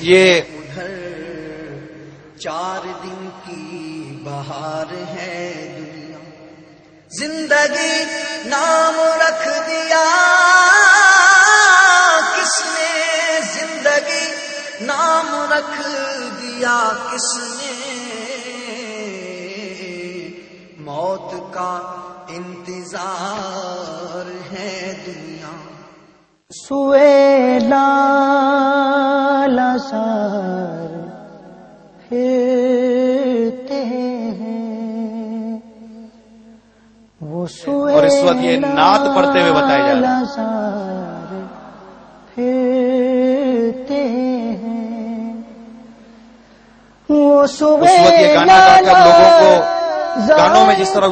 یہ 4 دن کی بہار ہے دنیا، زندگی نام رکھ دیا کس نے، زندگی نام رکھ دیا کس نے، موت کا انتظار ہے دنیا۔ سوے لالا سار پھرتے ہیں وہ، سوے اور اس وقت یہ نعت پڑھتے ہوئے بتائے جا رہے ہیں۔ سار پھرتے ہیں وہ، سوے اس وقت یہ گانا گا کر لوگوں کو گانوں میں جس طرح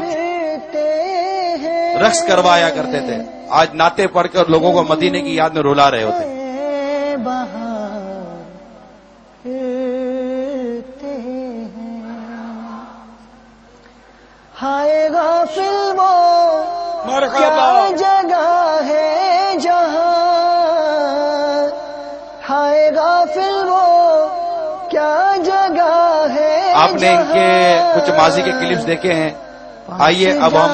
رقص کروایا کرتے تھے، آج نعتیں پڑھ کر لوگوں کو مدینے کی یاد میں رلا رہے ہوتے ہیں۔ ہائے غافل وہ کیا جگہ ہے جہاں، ہائے غافل وہ کیا جگہ ہے۔ آپ نے ان کے کچھ ماضی کے کلپس دیکھے ہیں، آئیے اب ہم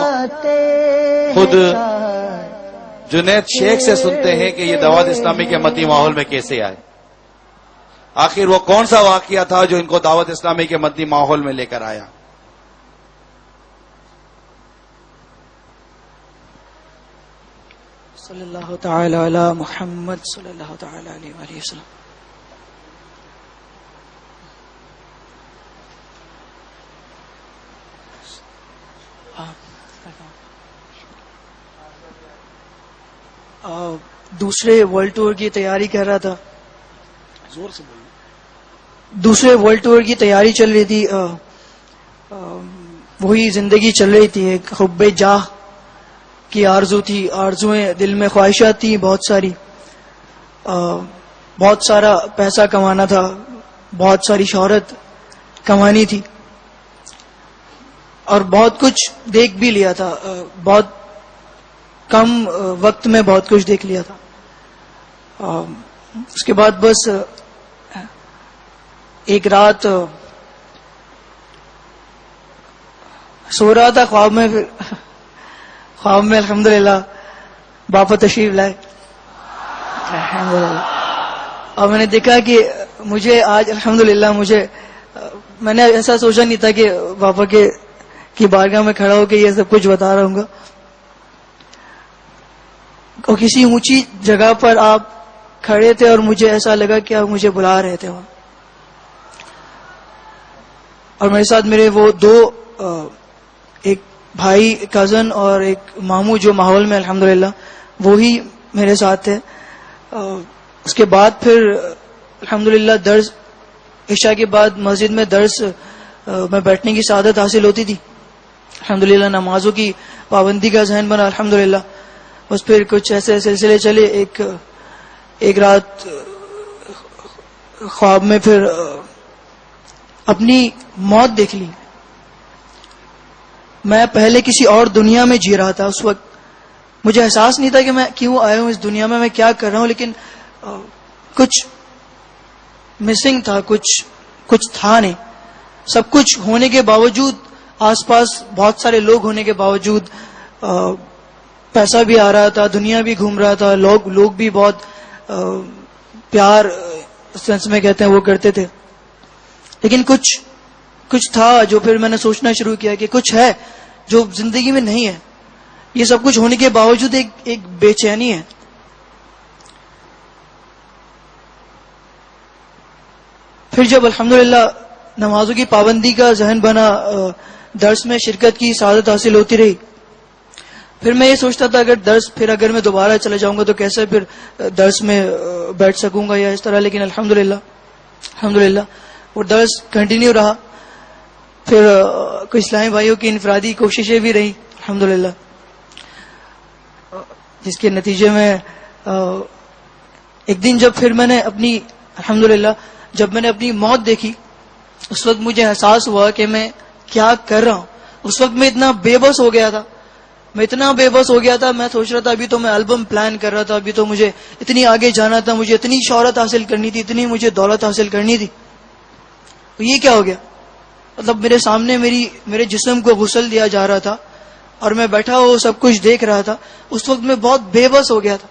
خود جنید شیخ سے سنتے ہیں کہ یہ دعوت اسلامی کے مدنی ماحول میں کیسے آئے، آخر وہ کون سا واقعہ تھا جو ان کو دعوت اسلامی کے مدنی ماحول میں لے کر آیا۔ صلی اللہ تعالی علی محمد صلی اللہ تعالی علیہ وآلہ وسلم۔ دوسرے ورلڈ ٹور کی تیاری کر رہا تھا، زور سے بولو۔ دوسرے ورلڈ ٹور کی تیاری چل رہی تھی، وہی زندگی چل رہی تھی، ایک حب جاہ کی آرزو تھی، آرزویں دل میں، خواہشات تھی بہت ساری، بہت سارا پیسہ کمانا تھا، بہت ساری شہرت کمانی تھی، اور بہت کچھ دیکھ بھی لیا تھا، بہت کم وقت میں بہت کچھ دیکھ لیا تھا۔ اس کے بعد بس ایک رات سو رہا تھا، خواب میں الحمدللہ باپا تشریف لائے الحمدللہ، اور میں نے دیکھا کہ مجھے آج الحمدللہ میں نے ایسا سوچا نہیں تھا کہ باپا کی بارگاہ میں کھڑا ہو کے یہ سب کچھ بتا رہا ہوں گا، اور کسی اونچی جگہ پر آپ کھڑے تھے اور مجھے ایسا لگا کہ آپ مجھے بلا رہے تھے وہاں، اور میرے ساتھ میرے وہ دو ایک بھائی کزن اور ایک ماموں جو ماحول میں الحمدللہ وہی میرے ساتھ تھے۔ اس کے بعد پھر الحمدللہ درس، عشاء کے بعد مسجد میں درس میں بیٹھنے کی سعادت حاصل ہوتی تھی، الحمدللہ نمازوں کی پابندی کا ذہن بنا الحمدللہ۔ بس پھر کچھ ایسے سلسلے چلے، ایک رات خواب میں پھر اپنی موت دیکھ لی۔ میں پہلے کسی اور دنیا میں جی رہا تھا، اس وقت مجھے احساس نہیں تھا کہ میں کیوں آیا ہوں اس دنیا میں کیا کر رہا ہوں، لیکن کچھ مسنگ تھا، کچھ تھا نہیں۔ سب کچھ ہونے کے باوجود، آس پاس بہت سارے لوگ ہونے کے باوجود، پیسہ بھی آ رہا تھا، دنیا بھی گھوم رہا تھا، لوگ بھی بہت پیار سینس میں کہتے ہیں وہ کرتے تھے، لیکن کچھ تھا جو پھر میں نے سوچنا شروع کیا کہ کچھ ہے جو زندگی میں نہیں ہے، یہ سب کچھ ہونے کے باوجود ایک بے چینی ہے۔ پھر جب الحمدللہ نمازوں کی پابندی کا ذہن بنا، درس میں شرکت کی سعادت حاصل ہوتی رہی، پھر میں یہ سوچتا تھا اگر میں دوبارہ چلا جاؤں گا تو کیسے پھر درس میں بیٹھ سکوں گا یا اس طرح، لیکن الحمدللہ وہ درس کنٹینیو رہا۔ پھر کچھ اسلامی بھائیوں کی انفرادی کوششیں بھی رہیں الحمدللہ، جس کے نتیجے میں ایک دن جب پھر میں نے الحمدللہ جب میں نے اپنی موت دیکھی، اس وقت مجھے احساس ہوا کہ میں کیا کر رہا ہوں۔ اس وقت میں اتنا بے بس ہو گیا تھا، میں اتنا بے بس ہو گیا تھا. میں سوچ رہا تھا ابھی تو میں البم پلان کر رہا تھا, ابھی تو مجھے اتنی آگے جانا تھا, مجھے اتنی شہرت حاصل کرنی تھی, اتنی مجھے دولت حاصل کرنی تھی. یہ کیا ہو گیا؟ مطلب میرے سامنے میرے جسم کو غسل دیا جا رہا تھا اور میں بیٹھا وہ سب کچھ دیکھ رہا تھا. اس وقت میں بہت بے بس ہو گیا تھا.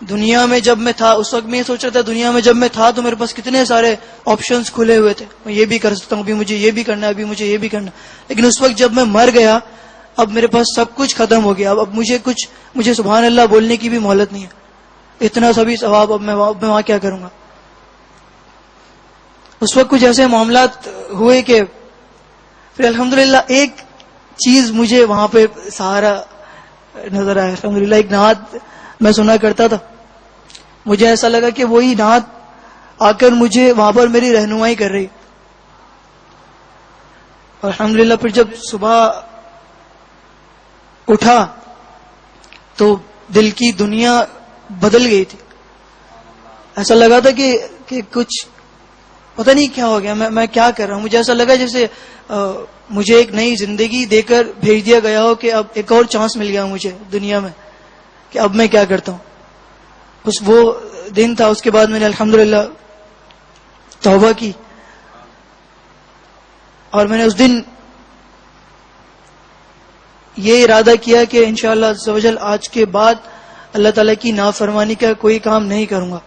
دنیا میں جب میں تھا اس وقت میں یہ سوچ رہا تھا دنیا میں جب میں تھا تو میرے پاس کتنے سارے آپشنز کھلے ہوئے تھے, میں یہ بھی کر سکتا ہوں, ابھی مجھے یہ بھی کرنا ہے, ابھی مجھے یہ بھی کرنا. لیکن اس وقت جب میں مر گیا اب میرے پاس سب کچھ ختم ہو گیا. اب مجھے سبحان اللہ بولنے کی بھی مہلت نہیں ہے. اتنا سبھی ثواب اب میں وہاں کیا کروں گا. اس وقت کچھ ایسے معاملات ہوئے کہ پھر الحمدللہ ایک چیز مجھے وہاں پہ سہارا نظر آیا. الحمدللہ ایک نعت میں سنا کرتا تھا, مجھے ایسا لگا کہ وہی نعت آ کر مجھے وہاں پر میری رہنمائی کر رہی. اور الحمدللہ پھر جب صبح اٹھا تو دل کی دنیا بدل گئی تھی. ایسا لگا تھا کہ کچھ پتہ نہیں کیا ہو گیا, میں کیا کر رہا ہوں. مجھے ایسا لگا جیسے مجھے ایک نئی زندگی دے کر بھیج دیا گیا ہو کہ اب ایک اور چانس مل گیا مجھے دنیا میں کہ اب میں کیا کرتا ہوں. بس وہ دن تھا. اس کے بعد میں نے الحمدللہ توبہ کی اور میں نے اس دن یہ ارادہ کیا کہ انشاءاللہ عز و جل آج کے بعد اللہ تعالیٰ کی نافرمانی کا کوئی کام نہیں کروں گا.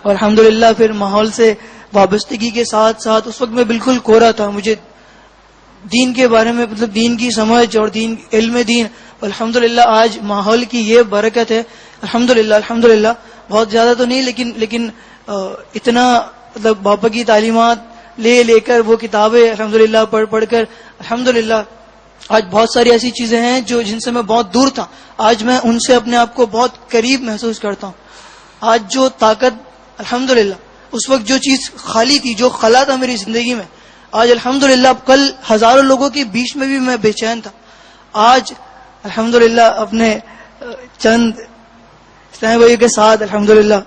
اور الحمدللہ پھر ماحول سے وابستگی کے ساتھ ساتھ اس وقت میں بالکل کوڑا تھا. مجھے دین کے بارے میں مطلب دین کی سمجھ اور علم دین, الحمدللہ آج ماحول کی یہ برکت ہے. الحمدللہ بہت زیادہ تو نہیں لیکن اتنا مطلب باپا کی تعلیمات لے کر وہ کتابیں الحمدللہ پڑھ کر الحمدللہ آج بہت ساری ایسی چیزیں ہیں جن سے میں بہت دور تھا, آج میں ان سے اپنے آپ کو بہت قریب محسوس کرتا ہوں. آج جو طاقت الحمدللہ اس وقت جو چیز خالی تھی, جو خلا تھا میری زندگی میں, آج الحمدللہ کل ہزاروں لوگوں کے بیچ میں بھی میں بے چین تھا. آج الحمدللہ اپنے چند اسلام بھائیوں کے ساتھ الحمدللہ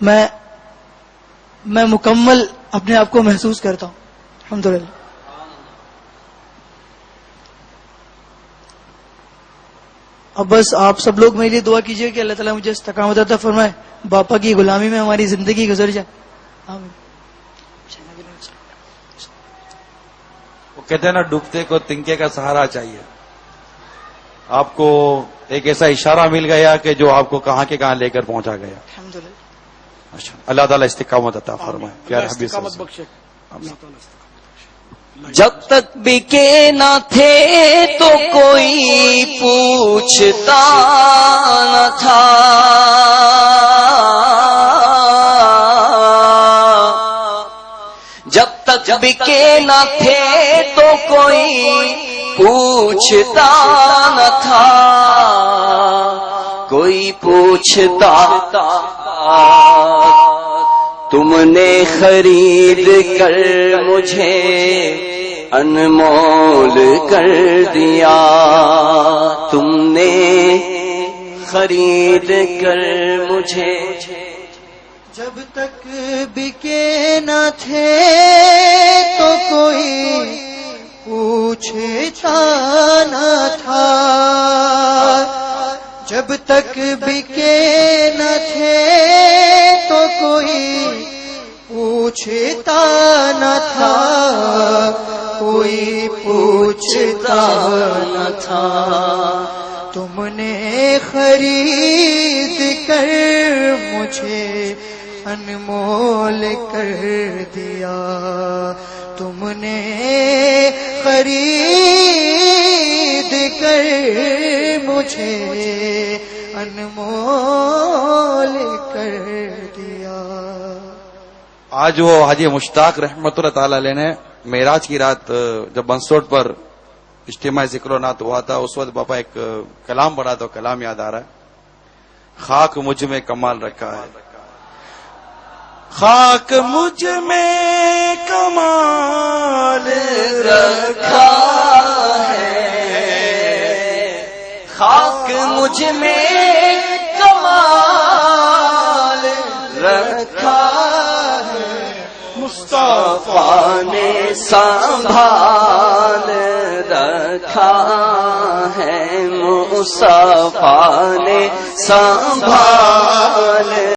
میں مکمل اپنے آپ کو محسوس کرتا ہوں الحمدللہ. اب بس آپ سب لوگ میرے لیے دعا کیجئے کہ اللہ تعالیٰ مجھے استقامت عطا فرمائے, باپا کی غلامی میں ہماری زندگی گزر جائے. آمین. وہ کہتے ہیں نا ڈوبتے کو تنکے کا سہارا چاہیے. آپ کو ایک ایسا اشارہ مل گیا کہ جو آپ کو کہاں کے کہاں لے کر پہنچا گیا. الحمدللہ. اللہ تعالیٰ استقامت عطا فرمائے. پیارے حبیب صلی اللہ علیہ وسلم. جب تک بکے نہ تھے تو کوئی پوچھتا نہ تھا, جب تک بکے نہ تھے تو کوئی پوچھتا نہ تھا, کوئی پوچھتا تم نے خرید کر مجھے انمول کر دیا, تم نے خرید کر مجھے. جب تک بکے نہ تھے تو کوئی پوچھتا نہ تھا, جب تک بکے نہ تھے تو کوئی پوچھتا نہ تھا, کوئی پوچھتا نہ تھا. تم نے خرید کر مجھے انمول کر دیا, تم نے خرید کر مجھے انمول کر دیا. آج وہ حاجی مشتاق رحمت اللہ تعالی علیہ نے معراج کی رات جب بنسوٹ پر اجتماع ذکر و نعت ہوا تھا, اس وقت باپا ایک کلام پڑھا تو کلام یاد آ رہا ہے. خاک مجھ میں کمال رکھا ہے, خاک مجھ میں کمال رکھا ہے, خاک مجھ میں کمال رکھا ہے, مصطفیٰ نے سنبھال رکھا ہے مصطفیٰ نے سنبھال